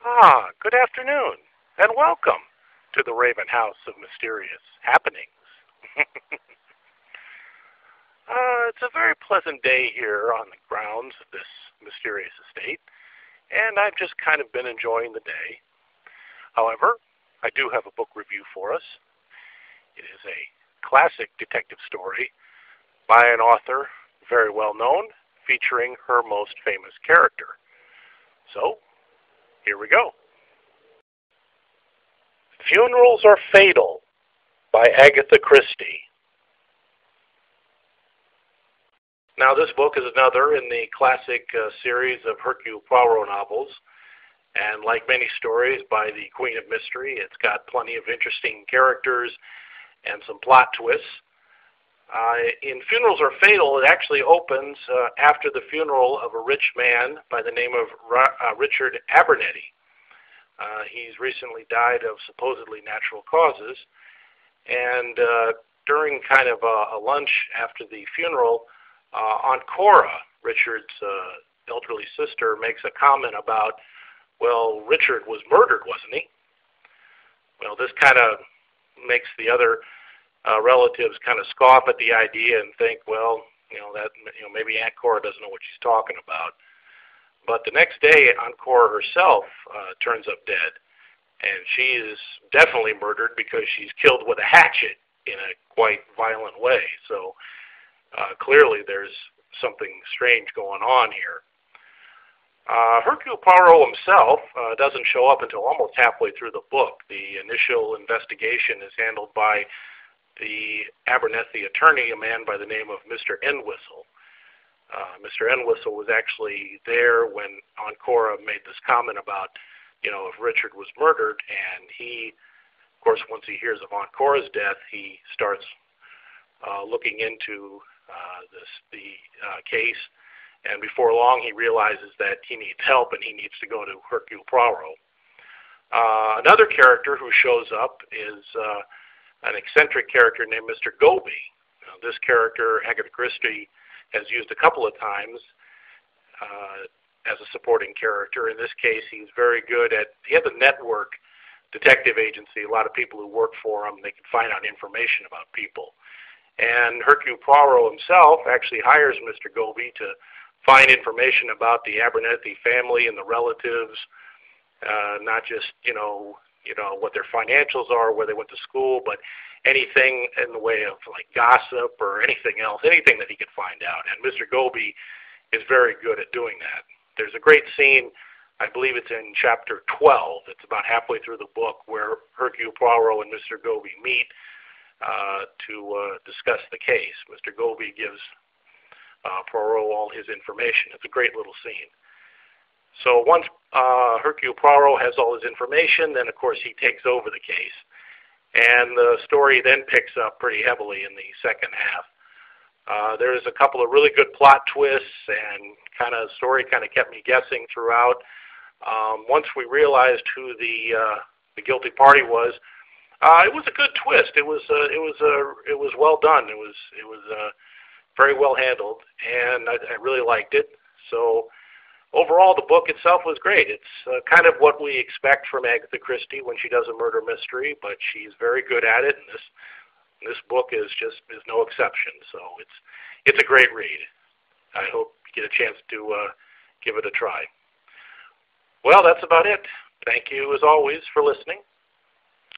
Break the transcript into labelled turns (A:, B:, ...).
A: Good afternoon, and welcome to the Raven House of Mysterious Happenings. It's a very pleasant day here on the grounds of this mysterious estate, and I've just kind of been enjoying the day. However, I do have a book review for us. It is a classic detective story by an author very well known, featuring her most famous character. So, here we go. Funerals Are Fatal by Agatha Christie. Now, this book is another in the classic series of Hercule Poirot novels, and like many stories by the Queen of Mystery, it's got plenty of interesting characters and some plot twists. In Funerals Are Fatal, it actually opens after the funeral of a rich man by the name of Richard Abernethy. He's recently died of supposedly natural causes, and during kind of a lunch after the funeral, Aunt Cora, Richard's elderly sister, makes a comment about, well, Richard was murdered, wasn't he? Well, this kind of makes the other relatives kind of scoff at the idea and think, well, maybe Aunt Cora doesn't know what she's talking about. But the next day, Aunt Cora herself turns up dead, and she is definitely murdered because she's killed with a hatchet in a quite violent way. So clearly there's something strange going on here. Hercule Poirot himself doesn't show up until almost halfway through the book. The initial investigation is handled by the Abernethy attorney, a man by the name of Mr. Entwistle. Mr. Entwistle was actually there when Aunt Cora made this comment about, if Richard was murdered, and he, of course, once he hears of Aunt Cora's death, he starts looking into the case, and before long he realizes that he needs help and he needs to go to Hercule Poirot. Another character who shows up is an eccentric character named Mr. Goby. This character, Agatha Christie, has used a couple of times as a supporting character. In this case, he's very good he has a network detective agency, a lot of people who work for him. They can find out information about people. And Hercule Poirot himself actually hires Mr. Goby to find information about the Abernethy family and the relatives, not just, what their financials are, where they went to school, but anything in the way of like gossip or anything else, anything that he could find out. And Mr. Goby is very good at doing that. There's a great scene, I believe it's in chapter 12, it's about halfway through the book, where Hercule Poirot and Mr. Goby meet to discuss the case. Mr. Goby gives Poirot all his information. It's a great little scene. So once Hercule Poirot has all his information, then of course he takes over the case. And the story then picks up pretty heavily in the second half. There's a couple of really good plot twists, and story kind of kept me guessing throughout. Once we realized who the guilty party was, it was a good twist. It was well done. It was very well handled, and I really liked it. So overall, the book itself was great. It's kind of what we expect from Agatha Christie when she does a murder mystery, but she's very good at it, and this book is no exception. So it's a great read. I hope you get a chance to give it a try. Well, that's about it. Thank you, as always, for listening.